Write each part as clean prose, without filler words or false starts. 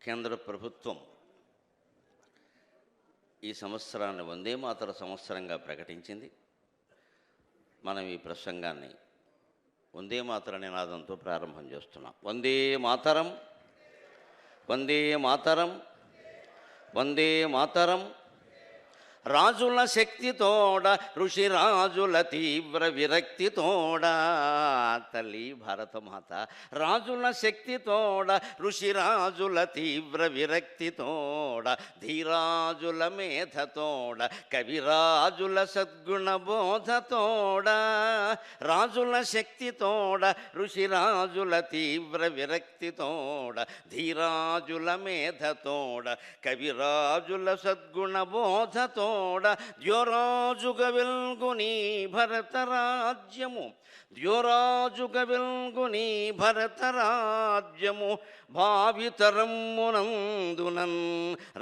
కేంద్ర ప్రభుత్వం ఈ సంవత్సరాన్ని వందే మాతర సంవత్సరంగా ప్రకటించింది. మనం ఈ ప్రసంగాన్ని వందే మాతర నినాదంతో ప్రారంభం చేస్తున్నాం. వందే మాతరం, వందే మాతరం, వందే మాతరం. రాజుల శక్తితోడ, ఋషిరాజుల తీవ్ర విరక్తితోడ, తల్లి భారతమాత రాజుల శక్తితోడ, ఋషిరాజుల తీవ్ర విరక్తితోడ, ధీరాజుల మేధతోడ, కవిరాజుల సద్గుణ బోధతోడ. రాజుల శక్తితోడ, ఋషిరాజుల తీవ్ర విరక్తితోడ, ధీరాజుల మేధతోడ, కవిరాజుల సద్గుణ బోధతోడ, ద్యోరాజుగ వెల్గుని భరతరాజ్యము, ద్యోరాజుగ వెల్గుని భరతరాజ్యము, భావితరమ్మునందునన్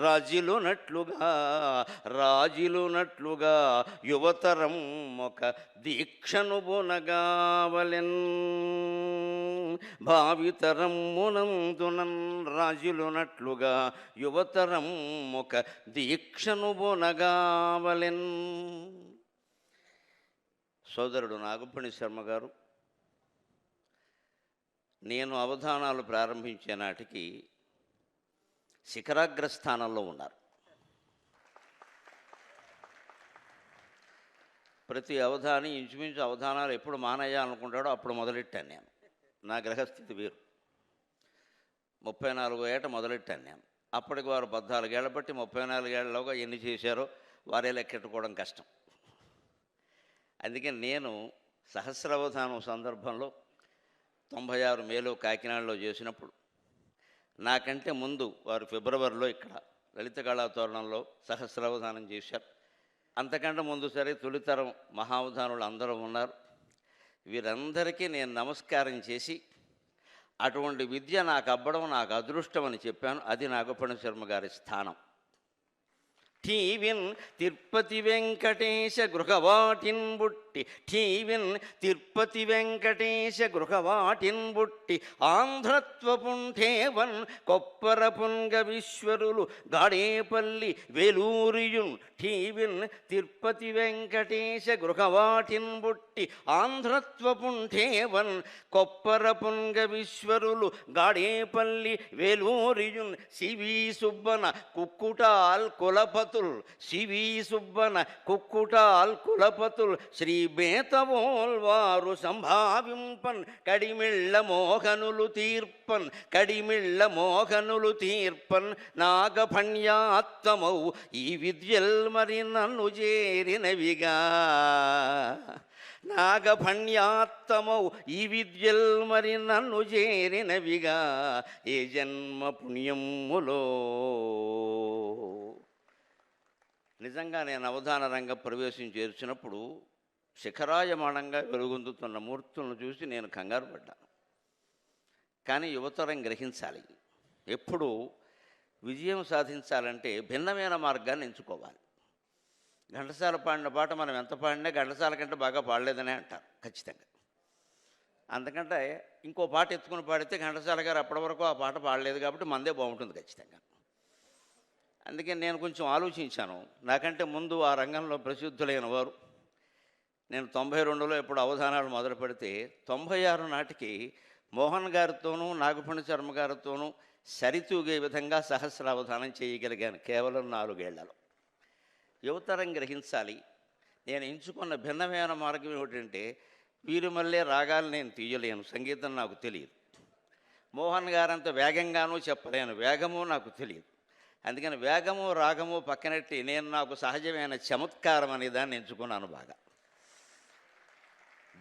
రాజిలునట్లుగా, రాజిలునట్లుగా యువతరం ఒక దీక్షను బునగావలెన్. భావితరమ్మునందునన్ రాజిలునట్లుగా యువతరం ఒక దీక్షను బునగావలెన్. సోదరుడు నాగపణి శర్మ గారు నేను అవధానాలు ప్రారంభించే నాటికి శిఖరాగ్రస్థానంలో ఉన్నారు. ప్రతి అవధాని ఇంచుమించు అవధానాలు ఎప్పుడు మానేయాలనుకుంటాడో అప్పుడు మొదలెట్టాను నేను. నా గ్రహస్థితి వేరు. 34 ఏట మొదలెట్టాను నేను. అప్పటికి వారు 14 ఏళ్ళ బట్టి 34 ఏళ్ళలోగా ఎన్ని చేశారో వారే లెక్కెట్టుకోవడం కష్టం. అందుకని నేను సహస్రావధానం సందర్భంలో 96 మేలో కాకినాడలో చేసినప్పుడు నాకంటే ముందు వారు ఫిబ్రవరిలో ఇక్కడ లలిత కళాతోరణంలో సహస్రావధానం చేశారు. అంతకంటే ముందు సరే తొలితరం మహావధానులు అందరూ ఉన్నారు. వీరందరికీ నేను నమస్కారం చేసి అటువంటి విద్య నాకు అబ్బడం నాకు అదృష్టం అని చెప్పాను. అది నాగపణి శర్మ గారి స్థానం. ఠీవిన్ తిరుపతి వెంకటేశ గృహవాటిన్ బుట్టి, ఠీవిన్ తిరుపతి వెంకటేశ గృహవాటిన్ బుట్టి, ఆంధ్రత్వపుంఠేవన్ కొప్పర పుంగ విశ్వరులు గాడేపల్లి వేలూరియున్. ఠీవిన్ తిరుపతి వెంకటేశ గృహవాటిన్ బుట్టి, ఆంధ్రత్వపుంఠేవన్ కొప్పర పుంగ విశ్వరులు గాడేపల్లి వేలూరియున్. సివి సుబ్బన కుక్కుటాల్ కులపతుల్, సివి సుబ్బన కుక్కుటాల్ కులపతుల్, శ్రీ బేతవోల్ వారు సంభావింపన్, కడిమిళ్ళ మోహనులు తీర్పన్, కడిమిళ్ళ మోహనులు తీర్పన్. నాగఫణ్యాత్తమౌ ఈ విద్యల్ మరి నన్ను చేరినవిగా, నాగఫణ్యాత్తమౌ ఈ విద్యల్ మరి నన్ను చేరినవిగా, ఏ జన్మ పుణ్యములో. నిజంగా నేను అవధాన రంగ ప్రవేశం చేర్చినప్పుడు శిఖరాయమానంగా వెలుగొందుతున్న మూర్తులను చూసి నేను కంగారు పడ్డాను. కానీ యువతరం గ్రహించాలి, ఎప్పుడు విజయం సాధించాలంటే భిన్నమైన మార్గాన్ని ఎంచుకోవాలి. ఘంటసాల పాడిన పాట మనం ఎంత పాడినా ఘంటసాల కంటే బాగా పాడలేదనే అంటారు ఖచ్చితంగా. అందుకంటే ఇంకో పాట ఎత్తుకుని పాడితే ఘంటసాల గారు అప్పటి వరకు ఆ పాట పాడలేదు కాబట్టి మందే బాగుంటుంది ఖచ్చితంగా. అందుకే నేను కొంచెం ఆలోచించాను. నాకంటే ముందు ఆ రంగంలో ప్రసిద్ధులైన వారు, నేను 92లో ఎప్పుడు అవధానాలు మొదలు పెడితే 96 నాటికి మోహన్ గారితోనూ నాగపణి శర్మ గారితోనూ సరితూగే విధంగా సహస్రావధానం చేయగలిగాను కేవలం 4 ఏళ్లలో. యువతరం గ్రహించాలి, నేను ఎంచుకున్న భిన్నమైన మార్గం ఏమిటంటే వీరుమల్లే రాగాలు నేను తీయలేను, సంగీతం నాకు తెలియదు. మోహన్ గారంత వేగంగానూ చెప్పలేను, వేగము నాకు తెలియదు. అందుకని వేగము రాగము పక్కనట్టి నేను నాకు సహజమైన చమత్కారం అనే దాన్ని ఎంచుకున్నాను, బాగా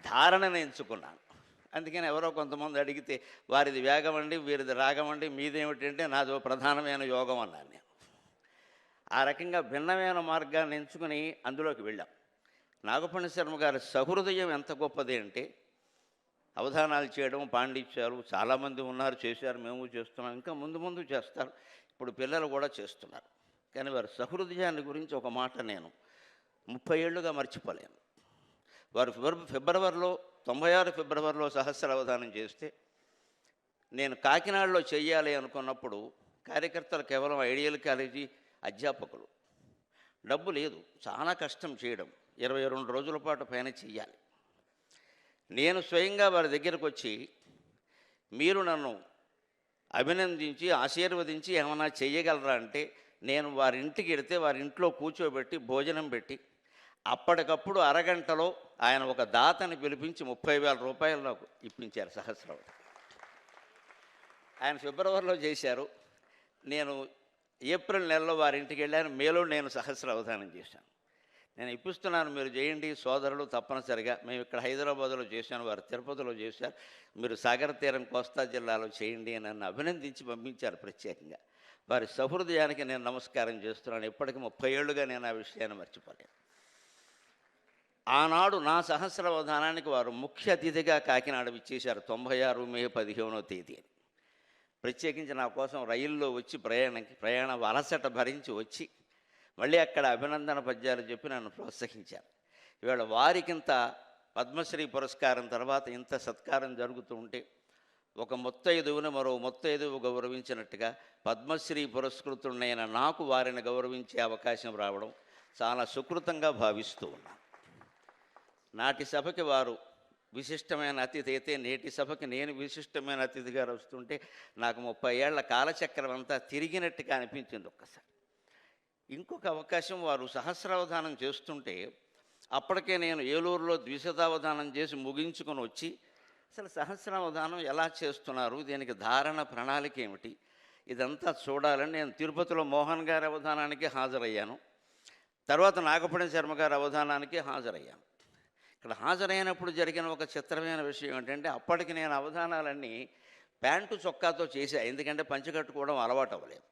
ధారణను ఎంచుకున్నాను. అందుకని ఎవరో కొంతమంది అడిగితే వారిది వేగం అండి, వీరిది రాగం అండి, మీదేమిటంటే నాదో ప్రధానమైన యోగం అన్నాను నేను. ఆ రకంగా భిన్నమైన మార్గాన్ని ఎంచుకుని అందులోకి వెళ్ళాం. నాగపణి శర్మ గారి సహృదయం ఎంత గొప్పది అంటే, అవధానాలు చేయడం, పాండిత్యాలు చాలామంది ఉన్నారు, చేశారు, మేము చేస్తున్నాం, ఇంకా ముందు ముందు చేస్తారు, ఇప్పుడు పిల్లలు కూడా చేస్తున్నారు. కానీ వారి సహృదయాన్ని గురించి ఒక మాట నేను 30 ఏళ్ళుగా మర్చిపోలేను. వారు ఫిబ్రవరిలో 96 ఫిబ్రవరిలో సహస్రావధానం చేస్తే నేను కాకినాడలో చెయ్యాలి అనుకున్నప్పుడు కార్యకర్తలు కేవలం ఐడియల్ కాలేజీ అధ్యాపకులు. డబ్బు లేదు, చాలా కష్టం చేయడం, 22 రోజుల పాటు పైన చెయ్యాలి. నేను స్వయంగా వారి దగ్గరకు వచ్చి, మీరు నన్ను అభినందించి ఆశీర్వదించి ఏమైనా చెయ్యగలరా అంటే, నేను వారి ఇంటికి వెళితే వారి ఇంట్లో కూర్చోబెట్టి భోజనం పెట్టి అప్పటికప్పుడు అరగంటలో ఆయన ఒక దాతని పిలిపించి 30,000 రూపాయలు నాకు ఇప్పించారు సహస్రావధానం. ఆయన ఫిబ్రవరిలో చేశారు, నేను ఏప్రిల్ నెలలో వారి ఇంటికి వెళ్ళాను, మేలో నేను సహస్రావధానం చేశాను. నేను ఇప్పిస్తున్నాను, మీరు చేయండి సోదరులు తప్పనిసరిగా. మేము ఇక్కడ హైదరాబాద్లో చేశాను, వారు తిరుపతిలో చేశారు, మీరు సాగర తీరం కోస్తా జిల్లాలో చేయండి అని నన్ను అభినందించి పంపించారు ప్రత్యేకంగా. వారి సహృదయానికి నేను నమస్కారం చేస్తున్నాను. ఇప్పటికి 30 ఏళ్ళుగా నేను ఆ విషయాన్ని మర్చిపోలేను. ఆనాడు నా సహస్రావధానానికి వారు ముఖ్య అతిథిగా కాకినాడ ఇచ్చేశారు 96 మే 15వ తేదీ. ప్రత్యేకించి నా కోసం రైల్లో వచ్చి ప్రయాణ అలసట భరించి వచ్చి మళ్ళీ అక్కడ అభినందన పద్యాలు చెప్పి నన్ను ప్రోత్సహించారు. ఇవాళ వారికింత పద్మశ్రీ పురస్కారం తర్వాత ఇంత సత్కారం జరుగుతూ ఉంటే, ఒక ముత్తైదువుని మరో ముత్తైదువు గౌరవించినట్టుగా పద్మశ్రీ పురస్కృతుడైన నాకు వారిని గౌరవించే అవకాశం రావడం చాలా సుకృతంగా భావిస్తూ ఉన్నాను. నాటి సభకి వారు విశిష్టమైన అతిథి అయితే, నేటి సభకి నేను విశిష్టమైన అతిథిగా వస్తుంటే నాకు 30 ఏళ్ల కాలచక్రం అంతా తిరిగినట్టుగా అనిపించింది ఒక్కసారి. ఇంకొక అవకాశం, వారు సహస్రావధానం చేస్తుంటే అప్పటికే నేను ఏలూరులో ద్విశతావధానం చేసి ముగించుకొని వచ్చి, అసలు సహస్రావధానం ఎలా చేస్తున్నారు, దీనికి ధారణ ప్రణాళిక ఏమిటి, ఇదంతా చూడాలని నేను తిరుపతిలో మోహన్ గారి అవధానానికి హాజరయ్యాను. తర్వాత నాగపణి శర్మ గారి అవధానానికి హాజరయ్యాను. ఇక్కడ హాజరైనప్పుడు జరిగిన ఒక చిత్రమైన విషయం ఏంటంటే, అప్పటికి నేను అవధానాలన్నీ ప్యాంటు చొక్కాతో చేశా, ఎందుకంటే పంచకట్టుకోవడం అలవాటు అవ్వలేదు.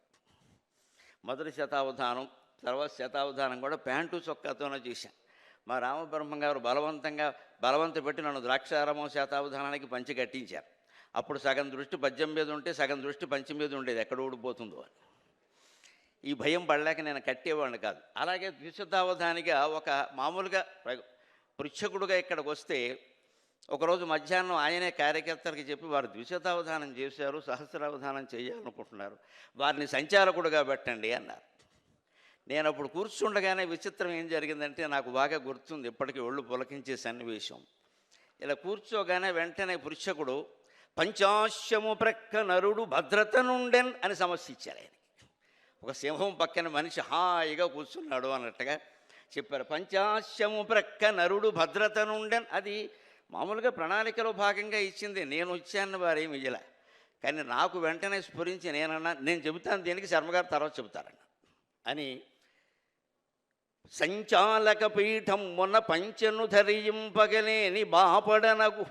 మొదటి శతావధానం తర్వాత శతావధానం కూడా ప్యాంటు చొక్కాతోనే చేశాను. మా రామబ్రహ్మ గారు బలవంత పెట్టి నన్ను ద్రాక్షారామం శతావధానానికి పంచి కట్టించారు. అప్పుడు సగం దృష్టి పద్యం మీద ఉంటే సగం దృష్టి పంచం మీద ఉండేది, ఎక్కడ ఊడిపోతుందో అని. ఈ భయం పడలేక నేను కట్టేవాడిని కాదు. అలాగే ద్విశతావధానిగా ఒక మామూలుగా పృచ్ఛకుడుగా ఇక్కడికి వస్తే ఒకరోజు మధ్యాహ్నం ఆయనే కార్యకర్తలకు చెప్పి, వారు ద్విశతావధానం చేశారు, సహస్రావధానం చేయాలనుకుంటున్నారు, వారిని సంచాలకుడుగా పెట్టండి అన్నారు. నేను అప్పుడు కూర్చుండగానే విచిత్రం ఏం జరిగిందంటే, నాకు బాగా గుర్తుంది, ఇప్పటికీ ఒళ్ళు పులకించే సన్నివేశం. ఇలా కూర్చోగానే వెంటనే పృచ్ఛకుడు పంచాశ్యము ప్రక్క నరుడు భద్రత నుండెన్ అని సమస్య ఇచ్చారు ఆయన. ఒక సింహం పక్కన మనిషి హాయిగా కూర్చున్నాడు అన్నట్టుగా చెప్పారు. పంచాశ్యము ప్రక్క నరుడు భద్రత నుండెన్, అది మామూలుగా ప్రణాళికలో భాగంగా ఇచ్చింది, నేను వచ్చాను వారేమి ఇయ్యలే. కానీ నాకు వెంటనే స్ఫురించి నేను చెబుతాను, దీనికి శర్మగారు తర్వాత చెబుతారన్న అని, సంచాలక పీఠం మొన్న పంచెను ధరింపగలేని బాపడనగు,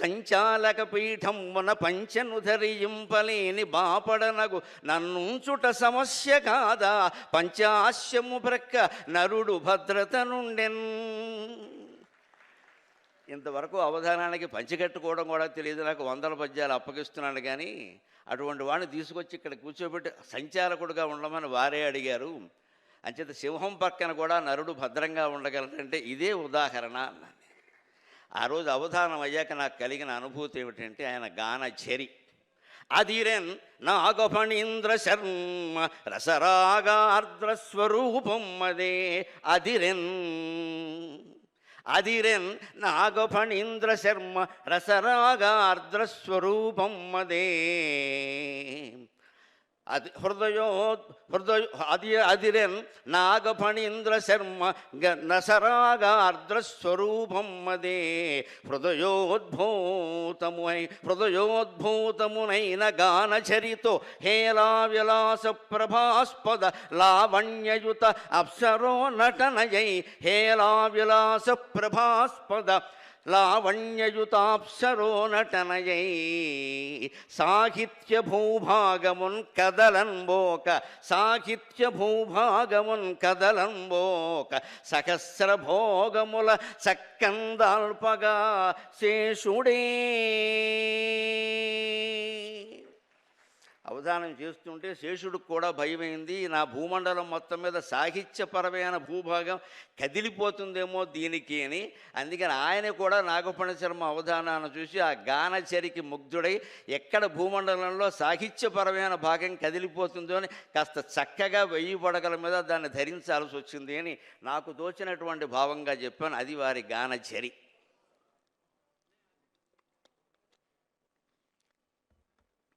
సంచాలక పీఠం మొన పంచెను ధరింపలేని బాపడనగు, నన్నుంచుట సమస్య కాదా పంచాశ్యము ప్రక్క నరుడు భద్రత నుండెన్. ఇంతవరకు అవధానానికి పంచికట్టుకోవడం కూడా తెలియదు నాకు, 100 పద్యాలు అప్పగిస్తున్నాను. కానీ అటువంటి వాడిని తీసుకొచ్చి ఇక్కడ కూర్చోబెట్టి సంచాలకుడుగా ఉండమని వారే అడిగారు. అంచేత సింహం పక్కన కూడా నరుడు భద్రంగా ఉండగలరంటే ఇదే ఉదాహరణ అన్నాను. ఆ రోజు అవధానం అయ్యాక నాకు కలిగిన అనుభూతి ఏమిటంటే, ఆయన గానఝరి అదిరెన్ నాగఫణీంద్ర శర్మ రసరాగార్ద్ర స్వరూపం అదే, అదిరెన్ నాగఫణీంద్ర శర్మ రసరాగార్ద్ర స్వరూపం అదే, అదిరెన్ నాగఫణీంద్ర శర్మ నసరాగార్ద్ర స్వరూపం అదే, హృదయోద్భూతమునైన గానచరితో హేలా విలాస ప్రభాస్పద లావణ్యయుత అప్సరో నటనయై, హేలా విలాస ప్రభాస్పద లావణ్యయుతాప్సరో నటనయై, సాహిత్య భూభాగమున్ కదలంబోక, సాహిత్య భూభాగమున్ కదలంబోక, సహస్ర భోగముల చక్కందాల్పగా శేషుడే. అవధానం చేస్తుంటే శేషుడికి కూడా భయమైంది. నా భూమండలం మొత్తం మీద సాహిత్యపరమైన భూభాగం కదిలిపోతుందేమో దీనికి అని. అందుకని ఆయన కూడా నాగపణి శర్మ అవధానాన్ని చూసి ఆ గానచరికి ముగ్ధుడై ఎక్కడ భూమండలంలో సాహిత్యపరమైన భాగం కదిలిపోతుందో అని కాస్త చక్కగా 1000 పడగల మీద దాన్ని ధరించాల్సి వచ్చింది అని నాకు తోచినటువంటి భావంగా చెప్పాను. అది వారి గానచరి.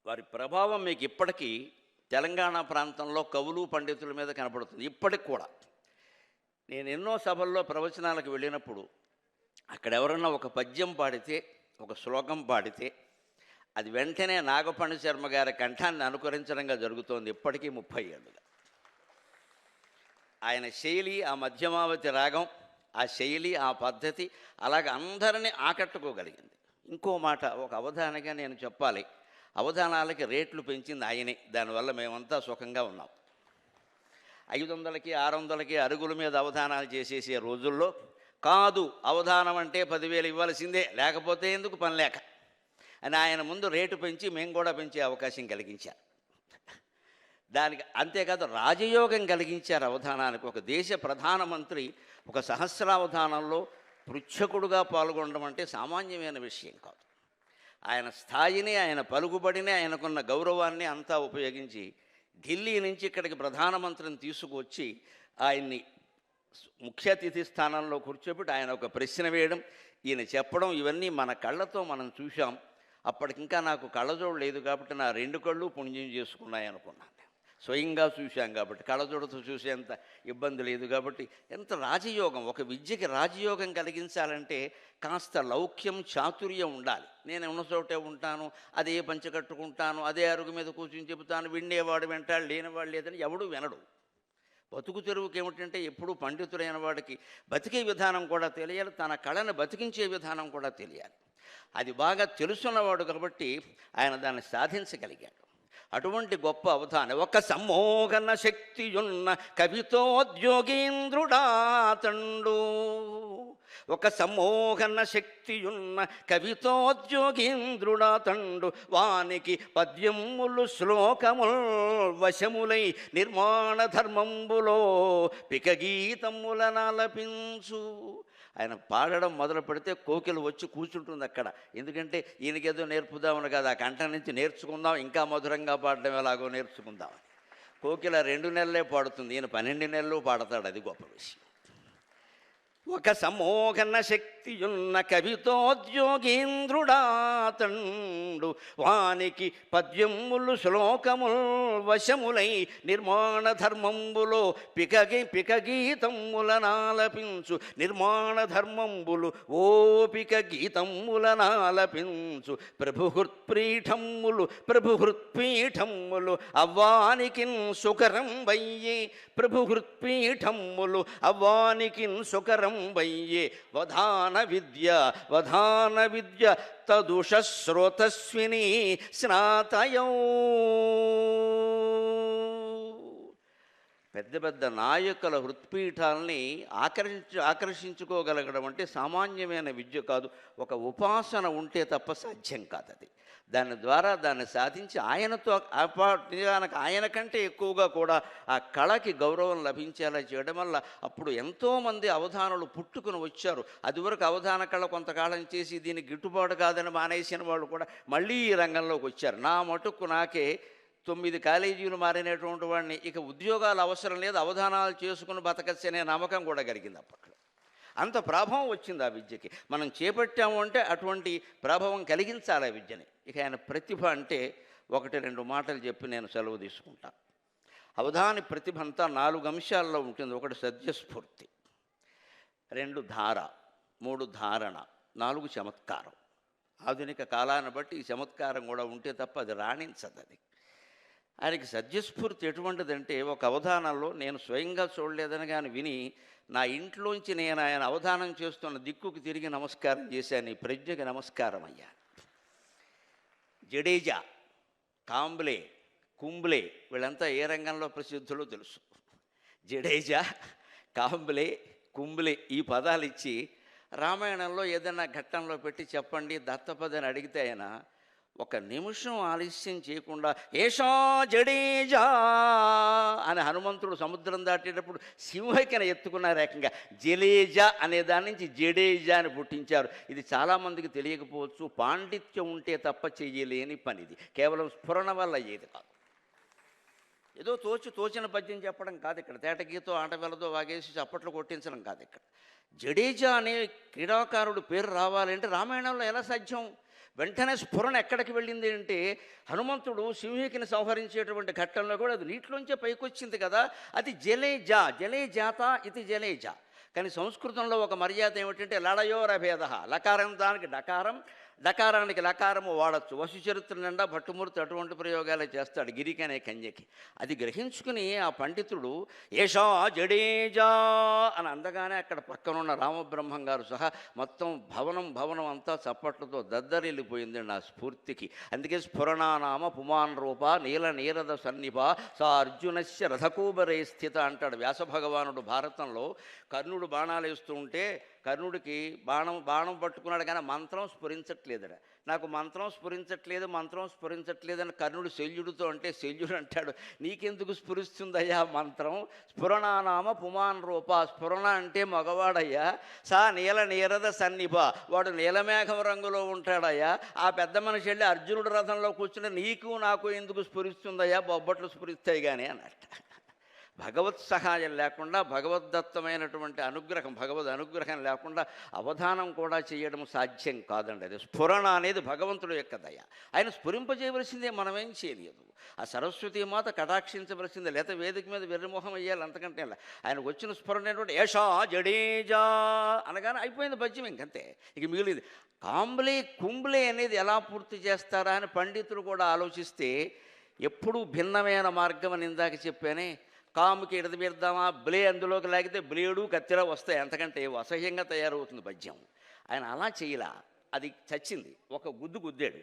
వారి ప్రభావం మీకు ఇప్పటికీ తెలంగాణ ప్రాంతంలో కవులు పండితుల మీద కనపడుతుంది. ఇప్పటికి కూడా నేను ఎన్నో సభల్లో ప్రవచనాలకు వెళ్ళినప్పుడు అక్కడ ఎవరన్నా ఒక పద్యం పాడితే, ఒక శ్లోకం పాడితే అది వెంటనే నాగపణి శర్మ గారి కంఠాన్ని అనుకరించడంగా జరుగుతోంది ఇప్పటికీ 30 ఏళ్ళుగా. ఆయన శైలి, ఆ మధ్యమావతి రాగం, ఆ శైలి, ఆ పద్ధతి అలాగ అందరినీ ఆకట్టుకోగలిగింది. ఇంకో మాట, ఒక అవధానంగా నేను చెప్పాలి, అవధానాలకి రేట్లు పెంచింది ఆయనే. దానివల్ల మేమంతా సుఖంగా ఉన్నాం. 500కి 600కి అరుగుల మీద అవధానాలు చేసేసే రోజుల్లో కాదు, అవధానం అంటే 10,000 ఇవ్వాల్సిందే, లేకపోతే ఎందుకు పని లేక అని ఆయన ముందు రేటు పెంచి మేము కూడా పెంచే అవకాశం కలిగించారు. దానికి అంతేకాదు రాజయోగం కలిగించారు అవధానానికి. ఒక దేశ ప్రధానమంత్రి ఒక సహస్రావధానంలో పృచ్ఛకుడుగా పాల్గొనడం అంటే సామాన్యమైన విషయం కాదు. ఆయన స్థాయిని, ఆయన పలుకుబడిని, ఆయనకున్న గౌరవాన్ని అంతా ఉపయోగించి ఢిల్లీ నుంచి ఇక్కడికి ప్రధానమంత్రిని తీసుకువచ్చి ఆయన్ని ముఖ్య అతిథి స్థానంలో కూర్చోబెట్టి ఆయన ఒక ప్రశ్న వేయడం, ఈయన చెప్పడం, ఇవన్నీ మన కళ్ళతో మనం చూసాం. అప్పటికింకా నాకు కళ్ళజోడు లేదు కాబట్టి నా 2 కళ్ళు పుణ్యం చేసుకున్నాయి అనుకున్నాను. స్వయంగా చూశాం కాబట్టి, కళ్ళజోడుతో చూసేంత ఇబ్బంది లేదు కాబట్టి. ఎంత రాజయోగం! ఒక విద్యకి రాజయోగం కలిగించాలంటే కాస్త లౌక్యం, చాతుర్యం ఉండాలి. నేను ఉన్న చోటే ఉంటాను, అదే పంచె కట్టుకుంటాను, అదే అరుగు మీద కూర్చుని చెబుతాను, వినేవాడు వింటాడు, లేనివాడు లేదని ఎవడు వినడు. బతుకు తెరువుకి ఏమిటంటే ఎప్పుడూ పండితుడైన వాడికి బతికే విధానం కూడా తెలియాలి, తన కళను బతికించే విధానం కూడా తెలియాలి. అది బాగా తెలుసున్నవాడు కాబట్టి ఆయన దాన్ని సాధించగలిగాడు. అటువంటి గొప్ప అవధానం. ఒక సమ్మోహన శక్తియున్న కవితోద్యోగేంద్రుడాతండు, ఒక సమ్మోహన శక్తియున్న కవితోద్యోగేంద్రుడాతండు, వానికి పద్యములు శ్లోకముల్ వశములై నిర్మాణ ధర్మంబులో పికగీతములనాలపించు. ఆయన పాడడం మొదలు పెడితే కోకిల వచ్చి కూర్చుంటుంది అక్కడ. ఎందుకంటే ఈయనకేదో నేర్పుదామని కాదు, ఆ కంఠం నుంచి నేర్చుకుందాం, ఇంకా మధురంగా పాడడం ఎలాగో నేర్చుకుందాం. కోకిల 2 నెలలే పాడుతుంది, ఈయన 12 నెలలు పాడతాడు. అది గొప్ప విషయం. ఒక సమ్మోహన శక్తియున్న కవితోద్యోగేంద్రుడాతండు, వానికి పద్యములు శ్లోకముల్ వశములై నిర్మాణ ధర్మంబులో పికగీతములనాలపించు. నిర్మాణ ధర్మంబులు ఓపిక గీతములనాలపించు. ప్రభుహృత్పీఠములు అవ్వానికిన్ సుకరం వయ్యే. ప్రభుహృత్పీఠములు అవ్వానికిన్ సుకరం వయ్యే. వధాన విద్య తదుష శ్రోతస్విని స్నాతయౌ. పెద్ద పెద్ద నాయకుల హృత్పీఠాలని ఆకర్షించుకోగలగడం అంటే సామాన్యమైన విద్య కాదు. ఒక ఉపాసన ఉంటే తప్ప సాధ్యం కాదు అది. దాని ద్వారా దాన్ని సాధించి ఆయనతో నిజానికి ఆయన కంటే ఎక్కువగా కూడా ఆ కళకి గౌరవం లభించేలా చేయడం వల్ల అప్పుడు ఎంతోమంది అవధానులు పుట్టుకుని వచ్చారు. అదివరకు అవధాన కళ కొంతకాలం చేసి దీనికి గిట్టుబాటు కాదని మానేసిన వాళ్ళు కూడా మళ్ళీ ఈ రంగంలోకి వచ్చారు. నా మటుకు నాకే 9 కాలేజీలు మారినటువంటి వాడిని ఇక ఉద్యోగాలు అవసరం లేదు, అవధానాలు చేసుకుని బతకచ్చు అనే నమ్మకం కూడా కలిగింది అప్పట్లో. అంత ప్రభావం వచ్చింది ఆ విద్యకి. మనం చేపట్టాము అంటే అటువంటి ప్రభావం కలిగించాలి ఆ విద్యని. ఇక ఆయన ప్రతిభ అంటే 1-2 మాటలు చెప్పి నేను సెలవు తీసుకుంటా. అవధాని ప్రతిభ అంతా 4 అంశాల్లో ఉంటుంది. 1 సద్యస్ఫూర్తి, 2 ధార, 3 ధారణ, 4 చమత్కారం. ఆధునిక కాలాన్ని బట్టి ఈ చమత్కారం కూడా ఉంటే తప్ప అది రాణించదు. అది ఆయనకి సద్యస్ఫూర్తి ఎటువంటిదంటే, ఒక అవధానంలో నేను స్వయంగా చూడలేదని కానీ విని నా ఇంట్లోంచి నేను ఆయన అవధానం చేస్తున్న దిక్కుకు తిరిగి నమస్కారం చేశాను. ఈ ప్రజ్ఞకి నమస్కారం అయ్యా. జడేజా, కాంబ్లే, కుంబ్లే వీళ్ళంతా ఏ రంగంలో ప్రసిద్ధులో తెలుసు. జడేజా, కాంబ్లే, కుంబ్లే ఈ పదాలు ఇచ్చి రామాయణంలో ఏదైనా ఘట్టంలో పెట్టి చెప్పండి దత్తపదని అడిగితే ఆయన ఒక నిమిషం ఆలస్యం చేయకుండా ఏషా జడేజా అని హనుమంతుడు సముద్రం దాటేటప్పుడు సింహకిన ఎత్తుకున్నారు. ఏకంగా జలేజా అనే దాని నుంచి జడేజా అని పుట్టించారు. ఇది చాలామందికి తెలియకపోవచ్చు. పాండిత్యం ఉంటే తప్ప చెయ్యలేని పని. ఇది కేవలం స్ఫురణ వల్ల అయ్యేది కాదు. ఏదో తోచిన పద్యం చెప్పడం కాదు ఇక్కడ. తేటగీతో ఆటవెలతో వాగేసి చప్పట్లు కొట్టించడం కాదు ఇక్కడ. జడేజా అనే క్రీడాకారుడు పేరు రావాలంటే రామాయణంలో ఎలా సాధ్యం? వెంటనే స్ఫురణ ఎక్కడికి వెళ్ళింది అంటే హనుమంతుడు సింహికిని సంహరించేటువంటి ఘట్టంలో కూడా అది నీటిలోంచే పైకొచ్చింది కదా. అది జలేజా, జలేజాత ఇది జలేజా. కానీ సంస్కృతంలో ఒక మర్యాద ఏమిటంటే లడయోరభేద. లకారం దానికి డకారం, డకారానికి లకారము వాడచ్చు. వశుచరిత్ర నిండా భట్టుమూర్తి అటువంటి ప్రయోగాలే చేస్తాడు గిరికి అనే కన్యకి. అది గ్రహించుకుని ఆ పండితుడు ఏషా జడేజా అని అందగానే అక్కడ పక్కనున్న రామబ్రహ్మం గారు సహా మొత్తం భవనం అంతా చప్పట్లతో దద్దరిల్లిపోయింది నా స్ఫూర్తికి. అందుకే స్ఫురణానామ పుమాన్ రూప నీల నీరద సన్నిభ సా అర్జునస్య రథకూబరే స్థిత అంటాడు వ్యాసభగవానుడు భారతంలో. కర్ణుడు బాణాలు వేస్తూ ఉంటే కర్ణుడికి బాణం పట్టుకున్నాడు కానీ మంత్రం స్ఫురించట్లేదట. నాకు మంత్రం స్ఫురించట్లేదని కర్ణుడు శల్యుడితో అంటే శల్యుడు అంటాడు, నీకెందుకు స్ఫురిస్తుందయ్యా మంత్రం? స్ఫురణానామ పుమాన్ రూప. స్ఫురణ అంటే మగవాడయ్యా. సా నీల నీరద సన్నిభ, వాడు నీలమేఘం రంగులో ఉంటాడయ్యా. ఆ పెద్ద మనిషి వెళ్ళి అర్జునుడి రథంలో కూర్చుని నీకు నాకు ఎందుకు స్ఫురిస్తుందయ్యా? బొబ్బట్లు స్ఫురిస్తాయి కానీ అన్నట్ట. భగవత్ సహాయం లేకుండా, భగవద్దత్తమైనటువంటి అనుగ్రహం, భగవద్ అనుగ్రహం లేకుండా అవధానం కూడా చేయడం సాధ్యం కాదండి. అది స్ఫురణ అనేది భగవంతుడు యొక్క దయ. ఆయన స్ఫురింపజేయవలసిందే, మనమేం చేయలేదు. ఆ సరస్వతీమాత కటాక్షించవలసిందే, లేకపోతే వేదిక మీద వెర్రిమోహం అయ్యాలి. అంతకంటే ఆయనకు వచ్చిన స్ఫురణ ఏంటంటే ఏషా జడేజా అనగానే అయిపోయింది పద్యం, ఇంకంతే. ఇక మిగిలింది కాంబ్లే కుంబ్లే అనేది ఎలా పూర్తి చేస్తారా అని పండితులు కూడా ఆలోచిస్తే ఎప్పుడూ భిన్నమైన మార్గం అని ఇందాక చెప్పానే. కాముకి ఎడదబెడదామా, బ్లే అందులోకి లాగితే బ్లేడు కత్తిరా వస్తాయి, అంతకంటే అసహ్యంగా తయారవుతుంది పద్యం. ఆయన అలా చేయలా. అది చచ్చింది. ఒక గుద్దాడు.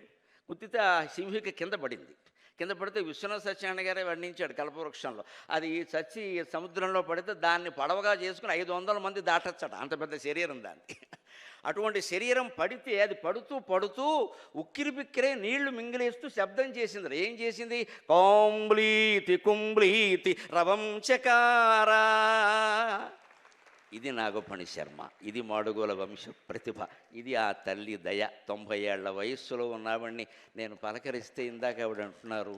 గుద్దితే ఆ సింహిక కింద పడితే విశ్వనాథ సత్యనారాయణ గారే వర్ణించాడు కల్పవృక్షంలో. అది చచ్చి సముద్రంలో పడితే దాన్ని పడవగా చేసుకుని 500 మంది దాటచ్చట, అంత పెద్ద శరీరం దాన్ని. అటువంటి శరీరం పడితే అది పడుతూ ఉక్కిరి బిక్కిరే నీళ్లు మింగిలేస్తూ శబ్దం చేసింది. ఏం చేసింది? కాంబ్లీతి కుంబ్లీతి రవం చకారా. ఇది నాగపణి శర్మ, ఇది మాడుగోల వంశ ప్రతిభ, ఇది ఆ తల్లి దయ. 90 ఏళ్ల వయస్సులో ఉన్నవాడిని నేను పలకరిస్తే ఇందాక ఆవిడ అంటున్నారు,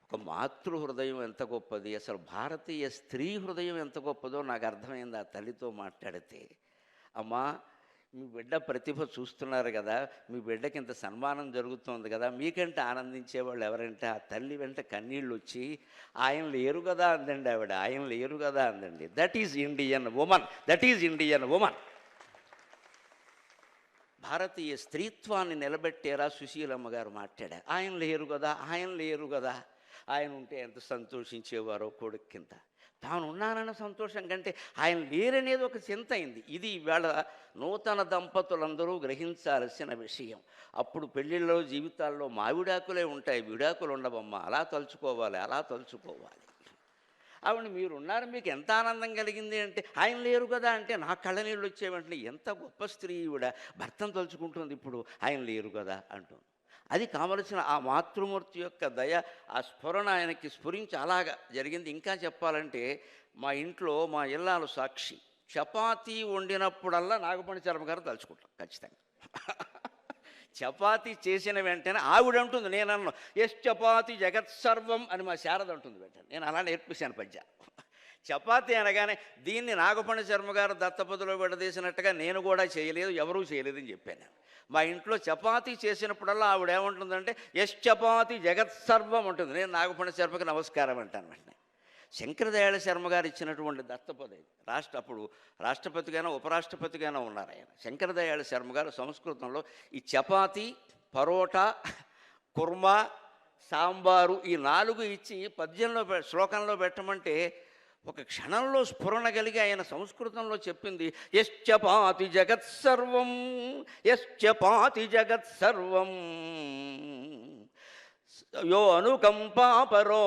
ఒక మాతృ హృదయం ఎంత గొప్పది, అసలు భారతీయ స్త్రీ హృదయం ఎంత గొప్పదో నాకు అర్థమైంది ఆ తల్లితో మాట్లాడితే. అమ్మా, మీ బిడ్డ ప్రతిభ చూస్తున్నారు కదా, మీ బిడ్డకి ఇంత సన్మానం జరుగుతుంది కదా, మీకంటే ఆనందించేవాళ్ళు ఎవరంటే ఆ తల్లి వెంట కన్నీళ్ళు వచ్చి ఆయన లేరు కదా అందండి ఆవిడ, ఆయన లేరు కదా అందండి. That is Indian woman. భారతీయ స్త్రీత్వాన్ని నిలబెట్టేరా సుశీలమ్మ గారు మాట్లాడారు. ఆయన లేరు కదా, ఆయన ఉంటే ఎంత సంతోషించేవారో కొడుకు కింద. తాను ఉన్నానన్న సంతోషం కంటే ఆయన లేరనేది ఒక చింత అయింది. ఇది ఇవాళ నూతన దంపతులందరూ గ్రహించాల్సిన విషయం. అప్పుడు పెళ్ళిళ్ళలో జీవితాల్లో మావిడాకులే ఉంటాయి, విడాకులు ఉండవమ్మా. అలా తలుచుకోవాలి. ఆవిడ మీరున్నారు, మీకు ఎంత ఆనందం కలిగింది అంటే ఆయన లేరు కదా అంటే నాకు కళ్ళనీళ్ళు వచ్చే వెంటనే ఎంత గొప్ప స్త్రీ ఈవిడ, భర్తను తలుచుకుంటుంది ఇప్పుడు, ఆయన లేరు కదా అంటుంది. అది కావలసిన ఆ మాతృమూర్తి యొక్క దయ, ఆ స్ఫురణ ఆయనకి స్ఫురించి అలాగా జరిగింది. ఇంకా చెప్పాలంటే మా ఇంట్లో మా ఇల్లాలు సాక్షి, చపాతీ వండినప్పుడల్లా నాగపణి శర్మ గారు తలుచుకుంటాం ఖచ్చితంగా. చపాతీ చేసిన వెంటనే ఆవిడ అంటుంది, నేను అన్నాను ఎస్ చపాతీ జగత్సర్వం అని మా శారద అంటుంది వెంటనే. నేను అలా నేర్పించాను పద్య. చపాతీ అనగానే దీన్ని నాగపణి శర్మ గారు దత్తపదిలో విడదీసినట్టుగా నేను కూడా చేయలేదు, ఎవరూ చేయలేదని చెప్పాను నేను. మా ఇంట్లో చపాతీ చేసినప్పుడల్లా ఆవిడ ఏమంటుందంటే ఎస్ చపాతీ జగత్సర్వం ఉంటుంది. నేను నాగపణి శర్మకి నమస్కారం అంటాను వెంటనే. శంకరదయాళ శర్మ గారు ఇచ్చినటువంటి దత్తపది. అప్పుడు రాష్ట్రపతిగానో ఉపరాష్ట్రపతిగానో ఉన్నారు ఆయన. శంకరదయాళ శర్మ గారు సంస్కృతంలో ఈ చపాతీ, పరోటా, కుర్మా, సాంబారు ఈ 4 ఇచ్చి పద్యంలో శ్లోకంలో పెట్టమంటే ఒక క్షణంలో స్ఫురణ కలిగి ఆయన సంస్కృతంలో చెప్పింది యశ్చపాతి జగత్సర్వం యో అనుకంపాపరో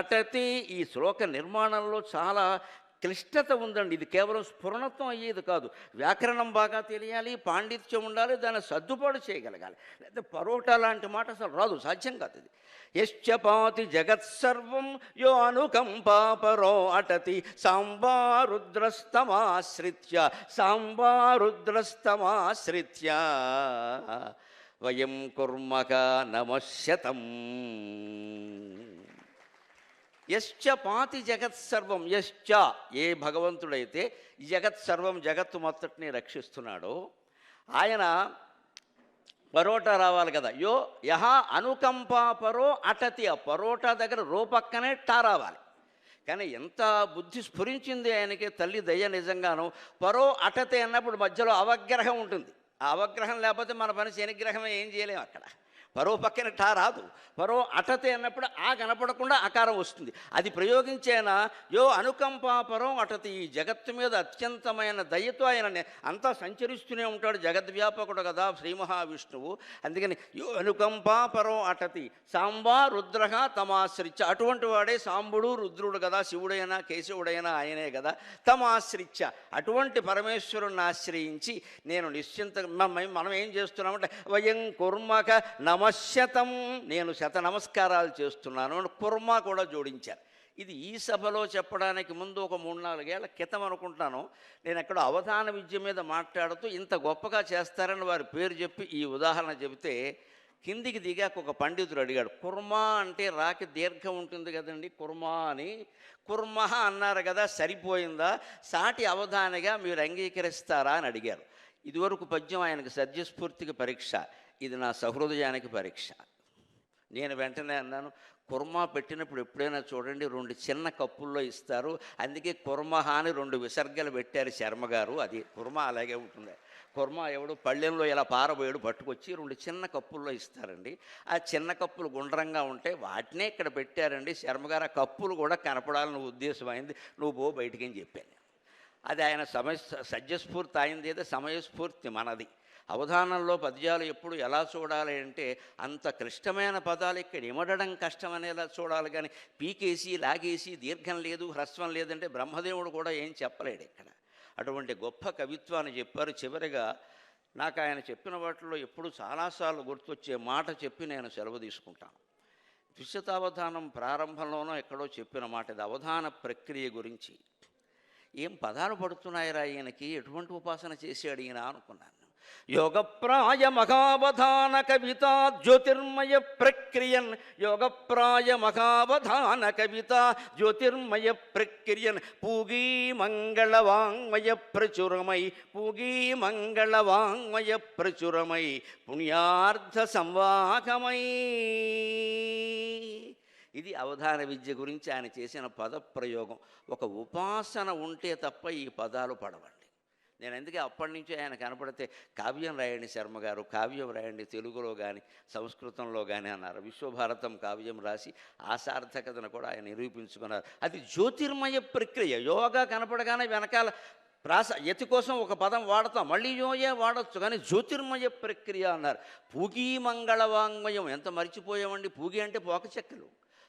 అటతి. ఈ శ్లోక నిర్మాణంలో చాలా క్లిష్టత ఉందండి. ఇది కేవలం స్ఫురణత్వం అయ్యేది కాదు. వ్యాకరణం బాగా తెలియాలి, పాండిత్యం ఉండాలి, దాన్ని సర్దుబాటు చేయగలగాలి. లేకపోతే పరోటా లాంటి మాట అసలు రాదు, సాధ్యం కాదు ఇది. యశ్చపాతి జగత్సర్వం యో అనుకంపాపరో అటతి సాంబారుద్రస్తమాశ్రిత్య సాంబారుద్రస్తమాశ్రిత్య వయం కుర్మక నమశ్శతం. యశ్చ పాతి జగత్సర్వం, యశ్చ ఏ భగవంతుడైతే ఈ జగత్సర్వం జగత్తు మొత్తటిని రక్షిస్తున్నాడో ఆయన పరోటా రావాలి కదా. యో యహ అనుకంపాపరో అటతి, ఆ పరోటా దగ్గర రో పక్కనే టా రావాలి. కానీ ఎంత బుద్ధి స్ఫురించింది ఆయనకి, తల్లి దయ నిజంగాను. పరో అటతి అన్నప్పుడు మధ్యలో అవగ్రహం ఉంటుంది. ఆ అవగ్రహం లేకపోతే మన పని శనిగ్రహమే, ఏం చేయలేము అక్కడ. పరో పక్కన టా రాదు. పరో అటతే అన్నప్పుడు ఆ కనపడకుండా అకారం వస్తుంది. అది ప్రయోగించేన యో అనుకంపా పరో అటతి, ఈ జగత్తు మీద అత్యంతమైన దయతో ఆయన అంతా సంచరిస్తూనే ఉంటాడు. జగద్వ్యాపకుడు కదా శ్రీ మహావిష్ణువు. అందుకని యో అనుకంపా పరో అటతి సాంబా రుద్రహ తమాశ్రిత్య, అటువంటి వాడే సాంబుడు రుద్రుడు కదా, శివుడైనా కేశవుడైనా ఆయనే కదా. తమాశ్రిత్య, అటువంటి పరమేశ్వరుణ్ణి ఆశ్రయించి నేను నిశ్చింత మనం ఏం చేస్తున్నామంటే వయం కుర్మక నమశ్శతం, నేను శత నమస్కారాలు చేస్తున్నాను అని కుర్మా కూడా జోడించారు. ఇది ఈ సభలో చెప్పడానికి ముందు ఒక 3-4 ఏళ్ల క్రితం అనుకుంటాను, నేను ఎక్కడో అవధాన విద్య మీద మాట్లాడుతూ ఇంత గొప్పగా చేస్తారని వారి పేరు చెప్పి ఈ ఉదాహరణ చెబితే కిందికి దిగాక ఒక పండితుడు అడిగాడు, కుర్మా అంటే రాకి దీర్ఘం ఉంటుంది కదండి కుర్మా అని, కుర్మహ అన్నారు కదా, సరిపోయిందా, సాటి అవధానిగా మీరు అంగీకరిస్తారా అని అడిగారు. ఇదివరకు పద్యం ఆయనకు సద్యస్ఫూర్తికి పరీక్ష, ఇది నా సహృదయానికి పరీక్ష. నేను వెంటనే అన్నాను, కుర్మా పెట్టినప్పుడు ఎప్పుడైనా చూడండి 2 చిన్న కప్పుల్లో ఇస్తారు, అందుకే కుర్మహ అని 2 విసర్గలు పెట్టారు శర్మగారు. అది కుర్మా అలాగే ఉంటుంది. కుర్మా ఎవడు పళ్ళెంలో ఇలా పారబోయాడు పట్టుకొచ్చి 2 చిన్న కప్పుల్లో ఇస్తారండి. ఆ చిన్న కప్పులు గుండ్రంగా ఉంటాయి, వాటినే ఇక్కడ పెట్టారండి శర్మగారు. ఆ కప్పులు కూడా కనపడాలని ఉద్దేశమైంది, నువ్వు పో బయటికి అని చెప్పాను. అది ఆయన సద్యస్ఫూర్తి ఆయనది, ఏదో సమయస్ఫూర్తి మనది. అవధానంలో పద్యాలు ఎప్పుడు ఎలా చూడాలి అంటే అంత క్లిష్టమైన పదాలు ఇక్కడ ఇమడడం కష్టమనేలా చూడాలి, కానీ పీకేసి లాగేసి దీర్ఘం లేదు హ్రస్వం లేదంటే బ్రహ్మదేవుడు కూడా ఏం చెప్పలేడు ఇక్కడ. అటువంటి గొప్ప కవిత్వాన్ని చెప్పారు. చివరిగా నాకు ఆయన చెప్పిన వాటిలో ఎప్పుడు చాలాసార్లు గుర్తొచ్చే మాట చెప్పి నేను సెలవు తీసుకుంటాను. ద్విశతావధానం ప్రారంభంలోనో ఎక్కడో చెప్పిన మాట, ఇది అవధాన ప్రక్రియ గురించి. ఏం పదాలు పడుతున్నాయిరా ఈయనకి, ఎటువంటి ఉపాసన చేశాడు ఈయన అనుకున్నాను. యోగప్రాయ మహావధాన కవిత జ్యోతిర్మయ ప్రక్రియన్, యోగప్రాయ మహావధాన కవిత జ్యోతిర్మయ ప్రక్రియన్, పూగీ మంగళవాంగ్మయ ప్రచురమై, పూగీ మంగళవాంగ్మయ ప్రచురమై, పుణ్యార్థ సంవాహమై. ఇది అవధాన విద్య గురించి ఆయన చేసిన పదప్రయోగం. ఒక ఉపాసన ఉంటే తప్ప ఈ పదాలు పడవండి. నేను అందుకే అప్పటి నుంచి ఆయన కనపడితే కావ్యం రాయండి శర్మగారు, కావ్యం రాయండి తెలుగులో కానీ సంస్కృతంలో కానీ అన్నారు. విశ్వభారతం కావ్యం రాసి ఆ సార్థకతను కూడా ఆయన నిరూపించుకున్నారు. అది జ్యోతిర్మయ ప్రక్రియ. యోగా కనపడగానే వెనకాల యతి కోసం ఒక పదం వాడతాం, మళ్ళీ యోయే వాడచ్చు, కానీ జ్యోతిర్మయ ప్రక్రియ అన్నారు. పూగీ మంగళవాంగ్మయం, ఎంత మర్చిపోయామండి. పూగి అంటే పోక చెక్కలు,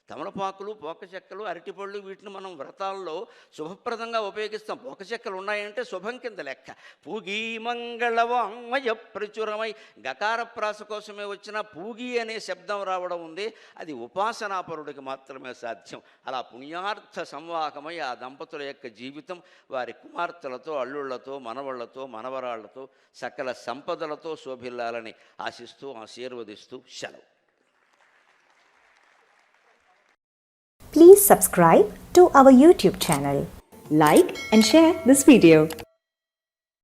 తమలపాకులు, పోక చెక్కలు, అరటిపళ్ళు, వీటిని మనం వ్రతాల్లో శుభప్రదంగా ఉపయోగిస్తాం. పోక చెక్కలు ఉన్నాయంటే శుభం కింద లెక్క. పూగీ మంగళవాంగ్మయ ప్రచురమై, గకార ప్రాస కోసమే వచ్చిన పూగి అనే శబ్దం రావడం ఉంది, అది ఉపాసనాపరుడికి మాత్రమే సాధ్యం. అలా పుణ్యార్థ సంవాహమై ఆ దంపతుల యొక్క జీవితం వారి కుమార్తెలతో, అల్లుళ్లతో, మనవళ్లతో, మనవరాళ్లతో, సకల సంపదలతో శోభిల్లాలని ఆశిస్తూ ఆశీర్వదిస్తూ సెలవు. Please subscribe to our YouTube channel. Like and share this video.